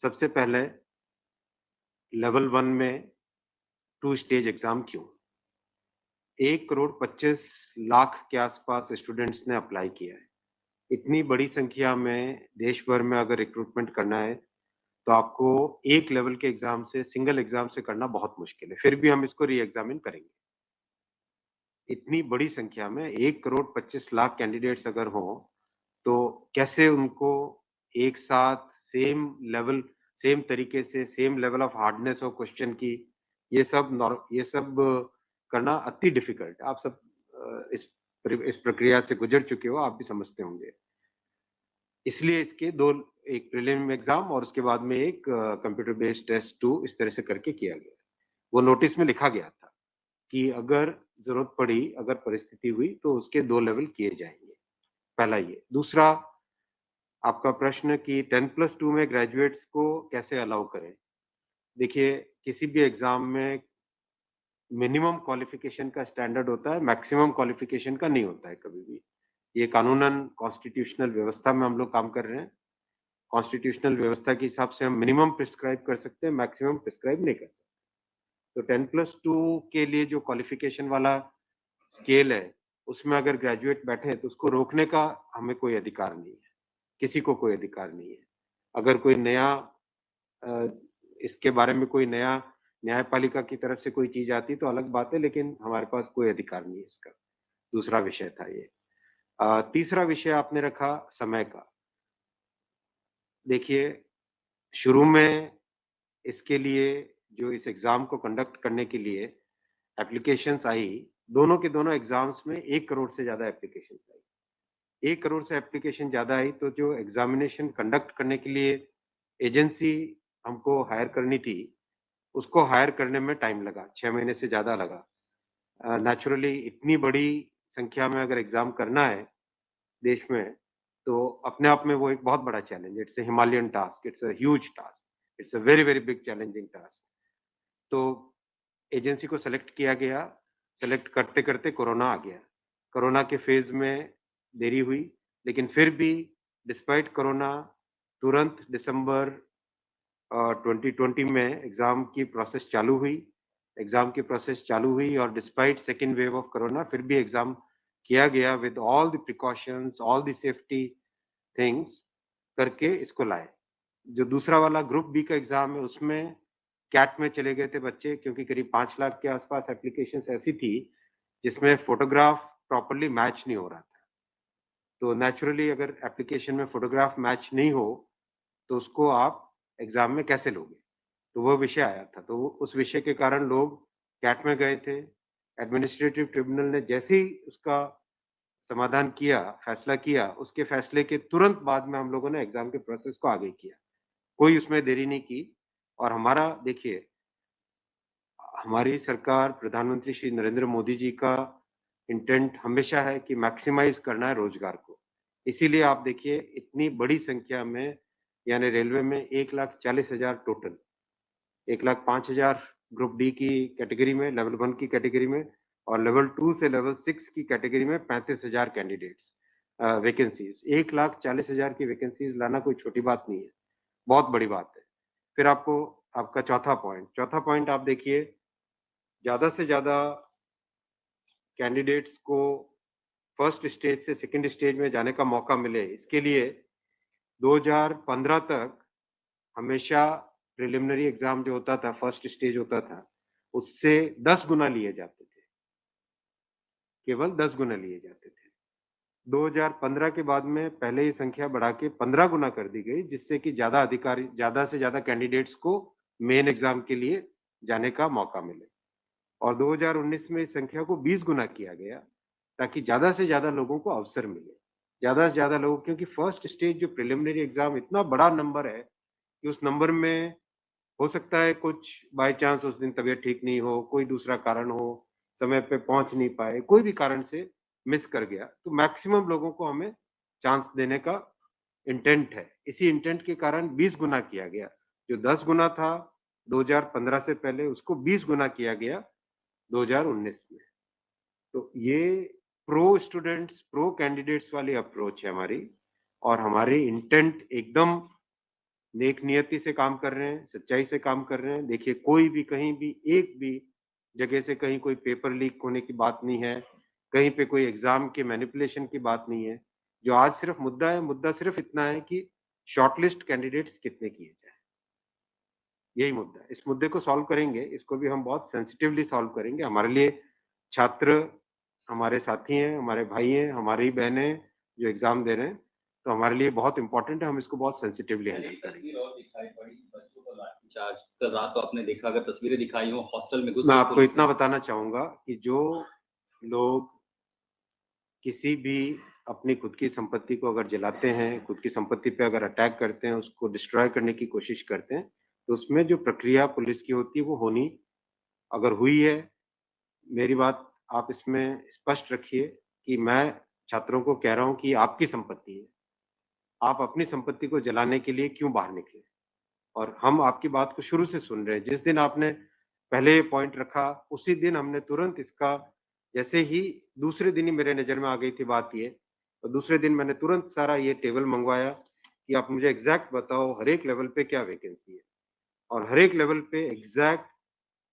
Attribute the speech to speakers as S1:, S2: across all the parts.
S1: सबसे पहले लेवल 1 में 2 स्टेज एग्ज़ाम क्यों? 1 करोड़ 25 लाख के आसपास स्टूडेंट्स ने अप्लाई किया है। इतनी बड़ी संख्या में देश भर में अगर रिक्रूटमेंट करना है, तो आपको एक लेवल के एग्ज़ाम से सिंगल एग्ज़ाम से करना बहुत मुश्किल है। फिर भी हम इसको री-एग्ज़ामिन करेंगे। इतनी बड़ी संख्या में 1 करोड़ 25 लाख कैंडिडेट्स अगर हों, तो कैसे उनको एक साथ सेम तरीके से same level of hardness of question की ये सब करना अति डिफिकल्ट है। आप सब इस प्रक्रिया से गुजर चुके हो, आप भी समझते होंगे। इसलिए इसके 2 एक प्रीलिम एग्ज़ाम और उसके बाद में एक कंप्यूटर बेस्ड टेस्ट 2 इस तरह से करके किया गया। वो नोटिस में लिखा गया था कि अगर ज़रूरत पड़ी, अगर परिस्थिति हुई तो उसके 2 लेवल किए जाएँगे। पहला ये। दूसरा आपका प्रश्न कि 10+2 में ग्रेजुएट्स को कैसे अलाउ करें? देखिए, किसी भी एग्ज़ाम में मिनिमम क्वालिफ़िकेशन का स्टैंडर्ड होता है, मैक्सिमम क्वालिफ़िकेशन का नहीं होता है कभी भी। ये कानूनन कॉन्स्टिट्यूशनल व्यवस्था में हम लोग काम कर रहे हैं। कॉन्स्टिट्यूशनल व्यवस्था के हिसाब से हम मिनिमम प्रिस्क्राइब कर सकते हैं, मैक्सिमम प्रिस्क्राइब नहीं कर सकते। तो 10+2 के लिए जो क्वालिफ़िकेशन वाला स्केल है, उसमें अगर ग्रेजुएट बैठे हैं, तो उसको रोकने का हमें कोई अधिकार नहीं है। किसी को कोई अधिकार नहीं है। अगर कोई नया अ, इसके बारे में कोई नया न्यायपालिका की तरफ से कोई चीज़ आती तो अलग बात है, लेकिन हमारे पास कोई अधिकार नहीं है इसका। दूसरा विषय था ये। तीसरा विषय आपने रखा समय का। देखिए, शुरू में इसके लिए जो इस एग्ज़ाम को कंडक्ट करने के लिए एप्लीकेशंस आई, दोनों के दोनों एग्ज़ाम्स में 1 करोड़ से ज़्यादा एप्लीकेशंस आई। 1 करोड़ से एप्लीकेशन ज़्यादा आई, तो जो एग्ज़ामिनेशन कंडक्ट करने के लिए एजेंसी हमको हायर करनी थी, उसको हायर करने में टाइम लगा, 6 महीने से ज़्यादा लगा। नेचुरली इतनी बड़ी संख्या में अगर एग्ज़ाम करना है देश में, तो अपने आप में वो एक बहुत बड़ा चैलेंज है। It's a Himalayan task, it's a huge task, it's a very, very big challenging task. तो एजेंसी को सेलेक्ट किया गया, सेलेक्ट करते-करते कोरोना आ गया। कोरोना के फ़ेज़ में देरी हुई, लेकिन फिर भी डिस्पाइट कोरोना तुरंत दिसंबर 2020 में एग्ज़ाम की प्रोसेस चालू हुई। एग्ज़ाम की प्रोसेस चालू हुई और despite second wave of corona फिर भी एग्ज़ाम किया गया with all the precautions, all the safety things करके इसको लाए। जो दूसरा वाला ग्रुप बी का एग्ज़ाम है उसमें कैट में चले गए थे बच्चे क्योंकि करीब 5 लाख के आस-पास एप्लीकेशंस ऐसी थी, जिसमें फ़ोटोग्राफ प्रॉपर्ली मैच नहीं हो रहा था। तो नेचुरली अगर एप्लीकेशन में फ़ोटोग्राफ मैच नहीं हो, तो उसको आप एग्ज़ाम में कैसे लोगे? तो वो विषय आया था, तो वो उस विषय के कारण लोग कैट में गए थे। एडमिनिस्ट्रेटिव ट्रिब्यूनल ने जैसे ही उसका समाधान किया, फैसला किया, उसके फैसले के तुरंत बाद में हम लोगों ने एग्ज़ाम के प्रोसेस को आगे किया। कोई उसमें देरी नहीं की और हमारा देखिए, हमारी सरकार प्रधानमंत्री श्री नरेंद्र मोदी जी का इंटेंट हमेशा है कि मैक्सिमाइज़ करना है रोज़गार को। इसीलिए आप देखिए इतनी बड़ी संख्या में यानी रेलवे में 1,40,000 टोटल 1,05,000 ग्रुप डी की कैटेगरी में, लेवल 1 की कैटेगरी में और लेवल 2 से लेवल 6 की कैटेगरी में 35,000 कैंडिडेट्स वैकेंसीज़ 1,40,000 की वैकेंसीज़ लाना कोई छोटी बात नहीं है, बहुत बड़ी बात है। फिर आपको आपका चौथा पॉइंट आप देखिए, ज़्यादा से ज़्यादा कैंडिडेट्स को फर्स्ट स्टेज से सेकंड स्टेज में जाने का मौका मिले, इसके लिए 2015 तक हमेशा प्रिलिमिनरी एग्ज़ाम जो होता था, फर्स्ट स्टेज होता था, उससे 10 गुना लिए जाते थे, केवल 10 गुना लिए जाते थे। 2015 के बाद में पहले ही संख्या बढ़ा के 15 गुना कर दी गई, जिससे कि ज़्यादा से ज़्यादा कैंडिडेट्स को मेन एग्ज़ाम के लिए जाने का मौका मिले और 2019 में इस संख्या को 20 गुना किया गया, ताकि ज़्यादा से ज़्यादा लोगों को अवसर मिले। ज़्यादा से ज़्यादा लोग क्योंकि फर्स्ट स्टेज जो प्रिलिमिनरी एग्ज़ाम इतना बड़ा नंबर है कि उस नंबर में हो सकता है कुछ बाय चांस उस दिन तबीयत ठीक नहीं हो, कोई दूसरा कारण हो, समय पे पहुँच नहीं पाए, कोई भी कारण से मिस कर गया, तो मैक्सिमम लोगों को हमें चांस देने का इंटेंट है। इसी इंटेंट के कारण 20 गुना किया गया। जो 10 गुना था 2015 से पहले, उसको 20 गुना किया गया 2019 में। तो ये प्रो स्टूडेंट्स, प्रो कैंडिडेट्स वाली अप्रोच है हमारी और हमारी इंटेंट एकदम नेक नियति से काम कर रहे हैं, सच्चाई से काम कर रहे हैं। देखिए कोई भी कहीं भी एक भी जगह से कहीं कोई पेपर लीक होने की बात नहीं है, कहीं पे कोई एग्ज़ाम के मैनिपुलेशन की बात नहीं है। जो आज सिर्फ़ मुद्दा है, मुद्दा सिर्फ़ इतना है कि शॉर्टलिस्ट कैंडिडेट्स कितने किए जाएँ, यही मुद्दा है। इस मुद्दे को सॉल्व करेंगे, इसको भी हम बहुत सेंसिटिवली सॉल्व करेंगे। हमारे लिए छात्र हमारे साथी हैं, हमारे भाई हैं, हमारी बहनें हैं, जो एग्ज़ाम दे रहे हैं, तो हमारे लिए बहुत इम्पोर्टेंट है, हम इसको बहुत सेंसिटिवली हैंडल करेंगे।
S2: तस्वीर और दिखाई पड़ी बच्चों को लाठीचार्ज कल रात को आपने देखा, अगर तस्वीरें दिखाई हो हॉस्टल में घुस
S1: मैं
S2: के
S1: आपको
S2: पुलिस
S1: इतना
S2: ने
S1: बताना चाहूँगा कि जो लोग किसी भी अपनी खुद की संपत्ति को अगर जलाते हैं, खुद की संपत्ति पे अगर अटैक करते हैं, उसको डिस्ट्रॉय करने की कोशिश करते हैं, तो उसमें जो प्रक्रिया पुलिस की होती है, वो होनी अगर हुई है, मेरी बात आप इसमें स्पष्ट रखिए कि मैं छात्रों को कह रहा हूँ कि आपकी संपत्ति है। आप अपनी संपत्ति को जलाने के लिए क्यों बाहर निकले? और हम आपकी बात को शुरू से सुन रहे हैं। जिस दिन आपने पहले ये पॉइंट रखा, उसी दिन हमने तुरंत इसका जैसे ही दूसरे दिन ही मेरे नज़र में आ गई थी बात ये, और दूसरे दिन मैंने तुरंत सारा ये टेबल मँगवाया कि आप मुझे एग्ज़ैक्ट बताओ हर एक लेवल पे क्या वैकेंसी है। और हर एक लेवल पे एग्ज़ैक्ट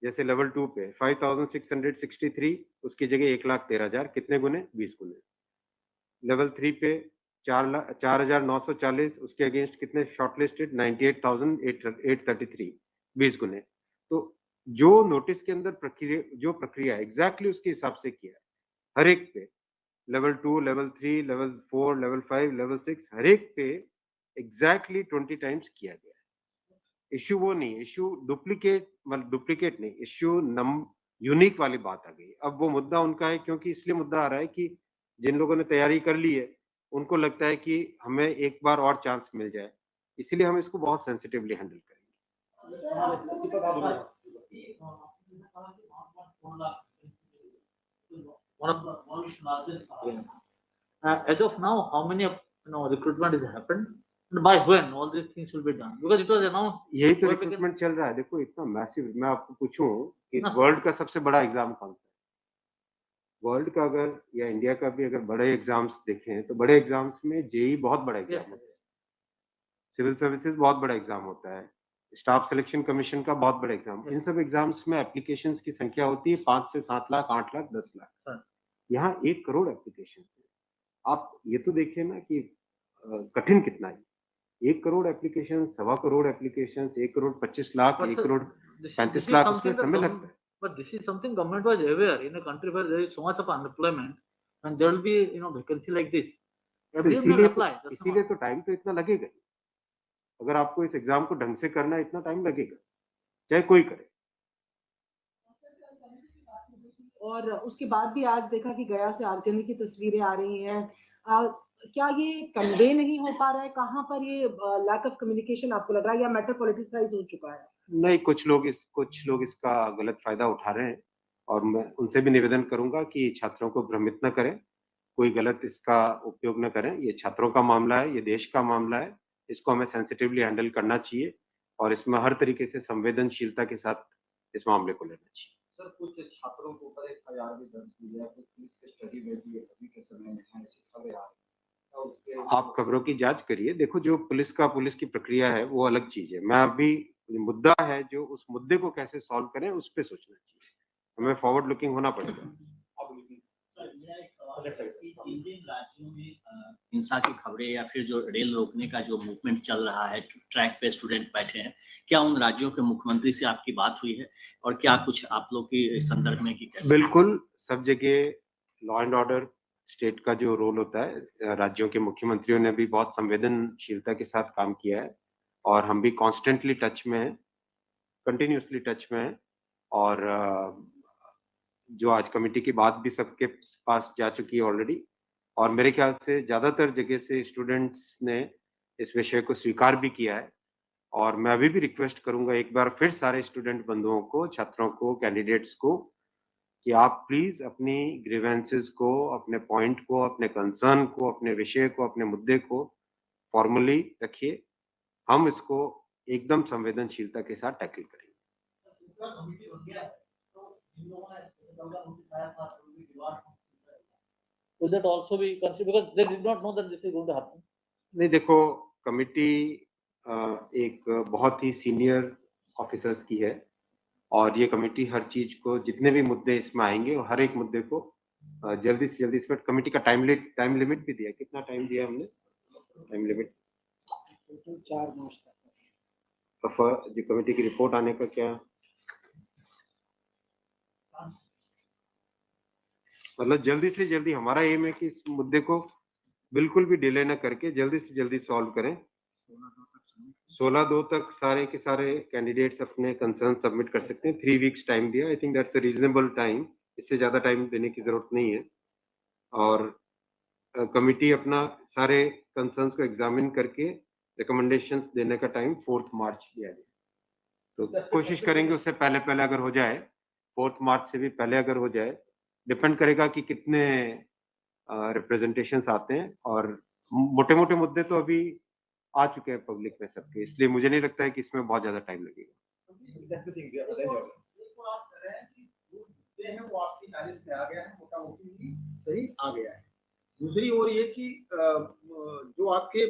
S1: जैसे लेवल 2 पे 5663 उसकी जगह 1,13,000 कितने गुने? 20 गुने। लेवल 3 पे 4,940 उसके अगेंस्ट कितने शॉर्टलिस्टेड 98,833 20 गुने। तो जो नोटिस के अंदर प्रक्रिया है एग्ज़ैक्टली उसके हिसाब से किया है। हर एक पे level 2, level 3, level 4, level 5, level 6 हर एक पे एग्ज़ैक्टली 20 टाइम्स किया गया है। इश्यू वो नहीं, इश्यू डुप्लीकेट नहीं, इश्यू नम यूनिक वाली बात आ गई। अब वो मुद्दा उनका है क्योंकि इसलिए मुद्दा आ रहा है कि जिन लोगों ने तैयारी कर ली है, उनको लगता है कि हमें एक बार और चांस मिल जाए। इसीलिए हम इसको बहुत सेंसिटिवली हैंडल करेंगे।
S3: One of the world's largest. As of now, how many of recruitment has happened? And by when all these things will be done? Because it was announced.
S1: यही तो रिक्रूटमेंट चल रहा है। देखो इतना मैसिव मैं आपको पूछूं कि वर्ल्ड का सबसे बड़ा एग्जाम कौन सा है? वर्ल्ड का अगर या इंडिया का भी अगर बड़े एग्जाम्स देखें तो बड़े एग्जाम्स में जेईई बहुत बड़ा एग्जाम होता है, सिविल सर्विसेज बहुत बड़ा एग्जाम होता है, स्टाफ सिलेक्शन कमीशन का बहुत बड़ा एग्जाम। इन सब एग्जाम्स में एप्लीकेशंस की संख्या होती है 5 से 7 लाख, 8 लाख, 10 लाख। यहाँ 1 करोड़ एप्लीकेशन है। आप ये तो देखिए ना कि कठिन कितना है। 1 करोड़ एप्लीकेशन, सवा करोड़ एप्लीकेशन, 1 करोड़ 25 लाख, 1 करोड़ 35 लाख, उसमें समय लगता है।
S3: But this is something government was aware in a country where there is so much of unemployment and there will be vacancy like this.
S1: तो इसीलिए तो टाइम तो इतना लगेगा ही। अगर आपको इस एग्जाम को ढंग से करना है इतना टाइम लगेगा, चाहे कोई करे।
S4: और उसके बाद भी आज देखा कि गया से आगजनी की तस्वीरें आ रही हैं। क्या ये कन्वे नहीं हो पा रहा है? कहाँ पर ये लैक ऑफ कम्युनिकेशन आपको लग रहा है या मैटर पॉलिटिसाइज हो चुका है?
S1: नहीं, कुछ लोग इसका गलत फायदा उठा रहे हैं और मैं उनसे भी निवेदन करूंगा कि छात्रों को भ्रमित न करें, कोई गलत इसका उपयोग न करें। ये छात्रों का मामला है, ये देश का मामला है, इसको हमें सेंसिटिवली हैंडल करना चाहिए और इसमें हर तरीके से संवेदनशीलता के साथ इस मामले को लेना चाहिए।
S2: सर कुछ छात्रों के ऊपर एफआईआर भी दर्ज हुई है, कुछ पुलिस की स्टडी में भी अभी के समय में है ऐसी खबरें आ रही हैं।
S1: आप खबरों की जांच करिए। देखो जो पुलिस की प्रक्रिया है वो अलग चीज है। मैं अभी मुद्दा है जो उस मुद्दे को कैसे सॉल्व करें उस पे सोचना चाहिए। हमें फॉरवर्ड लुकिंग होना पड़ेगा।
S5: हिंसा की खबरें या फिर जो रेल रोकने का जो मूवमेंट चल रहा है, ट्रैक पे स्टूडेंट बैठे हैं, क्या उन राज्यों के मुख्यमंत्री से आपकी बात हुई है और क्या कुछ आप लोग की इस संदर्भ में की?
S1: बिल्कुल, सब जगह लॉ एंड ऑर्डर स्टेट का जो रोल होता है, राज्यों के मुख्यमंत्रियों ने भी बहुत संवेदनशीलता के साथ काम किया है और हम भी कॉन्स्टेंटली टच में हैं, कंटिन्यूअसली टच में हैं और जो आज कमेटी की बात भी सबके पास जा चुकी है ऑलरेडी और मेरे ख्याल से ज़्यादातर जगह से स्टूडेंट्स ने इस विषय को स्वीकार भी किया है और मैं अभी भी रिक्वेस्ट करूंगा एक बार फिर सारे स्टूडेंट बंधुओं को, छात्रों को, कैंडिडेट्स को कि आप प्लीज़ अपनी ग्रीवेंसेस को, अपने पॉइंट को, अपने कंसर्न को, अपने विषय को, अपने मुद्दे को फॉर्मली रखिए। हम इसको एकदम संवेदनशीलता के साथ टैकल करेंगे।
S3: Will that also be considered because they did not know that this is going to happen?
S1: नहीं देखो, कमिटी एक बहुत ही सीनियर ऑफिसर्स की है और ये कमेटी हर चीज को, जितने भी मुद्दे इसमें आएंगे, हर एक मुद्दे को जल्दी से जल्दी, इसमें कमेटी का टाइम लिमिट भी दिया। कितना टाइम दिया हमने टाइम लिमिट?
S4: 4 मार्च तक।
S1: जो कमेटी की रिपोर्ट आने का क्या मतलब, जल्दी से जल्दी हमारा एम है कि इस मुद्दे को बिल्कुल भी डिले न करके जल्दी से जल्दी सॉल्व करें। 16/2 तक सारे के सारे कैंडिडेट्स अपने कंसर्न सबमिट कर सकते हैं। 3 वीक्स टाइम दिया। I think that's a reasonable time. इससे ज्यादा टाइम देने की जरूरत नहीं है। और कमिटी अपना सारे कंसर्न्स को एग्जामिन करके रिकमेंडेशंस देने का टाइम 4 मार्च दिया गया। तो कोशिश करेंगे उससे पहले पहले अगर हो जाए, 4 मार्च से भी पहले अगर हो जाए। डिपेंड करेगा कि कितने रिप्रेजेंटेशंस आते हैं, और मोटे मोटे मुद्दे तो अभी आ चुके हैं पब्लिक में सबके, इसलिए मुझे नहीं लगता है कि इसमें बहुत ज्यादा टाइम लगेगा।
S2: वो आपकी नॉलेज में आ गया है, मोटा-मोटी सही आ गया है। दूसरी ओर ये कि जो आपके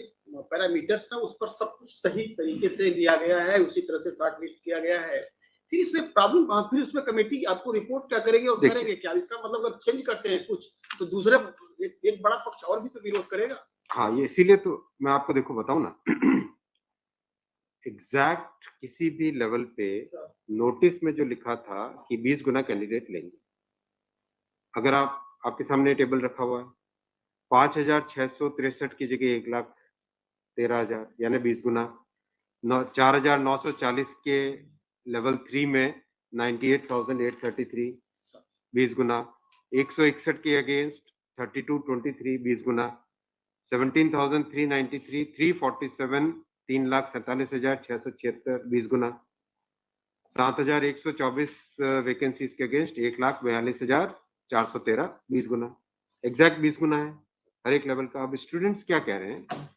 S2: पैरामीटर्स हैं उस पर सब कुछ सही तरीके से लिया गया है, उसी तरह से शॉर्ट लिस्ट किया गया है। फिर इसमें प्रॉब्लम, फिर उसमें कमेटी आपको रिपोर्ट क्या करेगी और करेंगे क्या? इसका मतलब अगर चेंज करते हैं कुछ तो दूसरे एक बड़ा पक्ष और भी तो विरोध करेगा।
S1: हाँ, ये इसीलिए तो मैं आपको देखो बताऊं ना, एग्जैक्ट किसी भी लेवल पे नोटिस में जो लिखा था कि 20 गुना कैंडिडेट लेंगे, अगर आपके सामने टेबल रखा हुआ है, 5,663 की जगह 1,13,000 यानी 20 गुना, 4,940 के लेवल 3 में 98,833 20 गुना, 161 के अगेंस्ट 3223 20 गुना, 17,393 347 3,47,676 20 गुना, 7,124 वैकेंसीज के अगेंस्ट 1,42,413 20 गुना। एग्जैक्ट 20 गुना है हर एक लेवल का। अब स्टूडेंट्स क्या कह रहे हैं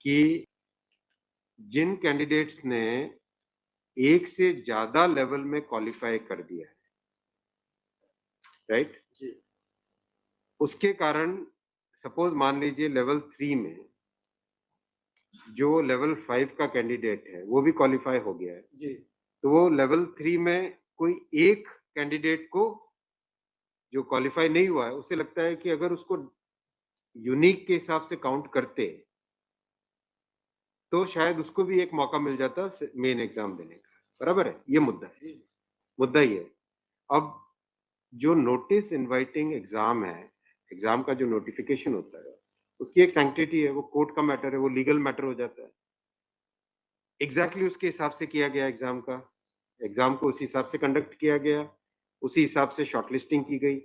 S1: कि जिन कैंडिडेट्स ने एक से ज्यादा लेवल में क्वालिफाई कर दिया है, राइट, उसके कारण सपोज मान लीजिए लेवल 3 में जो लेवल 5 का कैंडिडेट है वो भी क्वालिफाई हो गया है जी, तो वो लेवल 3 में कोई एक कैंडिडेट को जो क्वालिफाई नहीं हुआ है, उसे लगता है कि अगर उसको यूनिक के हिसाब से काउंट करते तो शायद उसको भी एक मौका मिल जाता मेन एग्जाम देने का। बराबर है, ये मुद्दा है, मुद्दा ही है। अब जो नोटिस इनवाइटिंग एग्जाम है, एग्जाम का जो नोटिफिकेशन होता है उसकी एक सैंक्टिटी है, वो कोर्ट का मैटर है, वो लीगल मैटर हो जाता है। एग्जैक्टली उसके हिसाब से किया गया एग्जाम का, एग्जाम को उसी हिसाब से कंडक्ट किया गया, उसी हिसाब से शॉर्टलिस्टिंग की गई।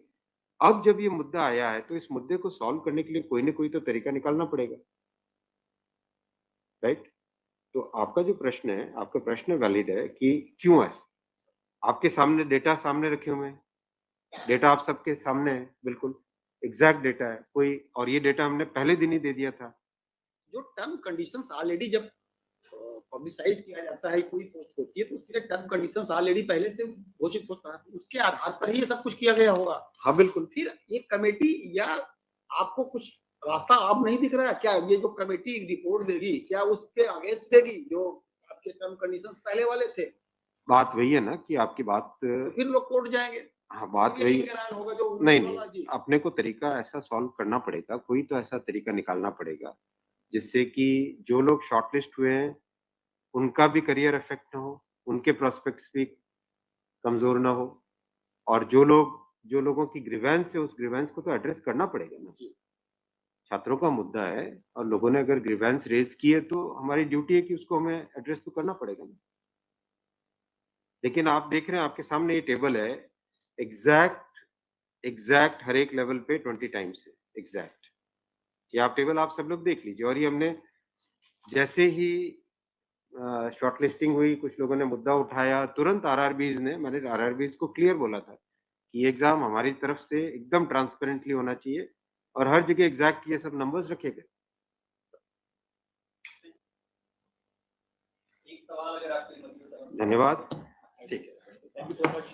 S1: अब जब ये मुद्दा आया है तो इस मुद्दे को सॉल्व करने के लिए कोई ना कोई तो तरीका निकालना पड़ेगा, राइट? तो आपका जो प्रश्न है, आपका प्रश्न वैलिड है कि क्यों ऐसा। आपके सामने डेटा सामने रखे हुए हैं, डेटा आप सबके सामने है, बिल्कुल एग्जैक्ट डेटा है कोई, और ये डेटा हमने पहले दिन ही दे दिया था।
S2: जो टर्म कंडीशंस ऑलरेडी जब पब्लिसाइज किया जाता है, कोई पोस्ट होती है तो उसके लिए टर्म कंडीशंस ऑलरेडी पहले से घोषित होता है, उसके आधार पर ही ये सब कुछ किया गया होगा।
S1: हाँ बिल्कुल।
S2: फिर एक कमेटी या आपको कुछ रास्ता अब नहीं दिख रहा है क्या? ये जो कमेटी रिपोर्ट देगी क्या उसके अगेंस्ट देगी जो आपके टर्म कंडीशंस पहले वाले थे?
S1: बात वही है ना कि आपकी बात,
S2: तो फिर लोग कोर्ट जाएंगे।
S1: हाँ बात वही
S2: होगा जो
S1: नहीं, अपने को तरीका ऐसा सॉल्व करना पड़ेगा, कोई तो ऐसा तरीका निकालना पड़ेगा जिससे कि जो लोग शॉर्टलिस्ट हुए हैं उनका भी करियर इफेक्ट ना हो, उनके प्रोस्पेक्ट्स भी कमजोर ना हो, और जो लोगों की ग्रीवेंस है उस ग्रीवेंस को तो एड्रेस करना पड़ेगा ना। छात्रों का मुद्दा है और लोगों ने अगर ग्रीवेंस रेज की है तो हमारी ड्यूटी है कि उसको हमें एड्रेस तो करना पड़ेगा ना। लेकिन आप देख रहे हैं आपके सामने ये टेबल है, एग्जैक्ट हर एक लेवल पे 20 टाइम्स है एग्जैक्ट। ये आप टेबल आप सब लोग देख लीजिए। और ये हमने जैसे ही शॉर्टलिस्टिंग हुई, कुछ लोगों ने मुद्दा उठाया, तुरंत मैंने आरआरबीज को क्लियर बोला था कि एग्जाम हमारी तरफ से एकदम ट्रांसपेरेंटली होना चाहिए और हर जगह एग्जैक्ट ये सब नंबर्स रखे गए।
S2: एक सवाल अगर आपके
S1: धन्यवाद।
S2: ठीक है, थैंक यू सो मच।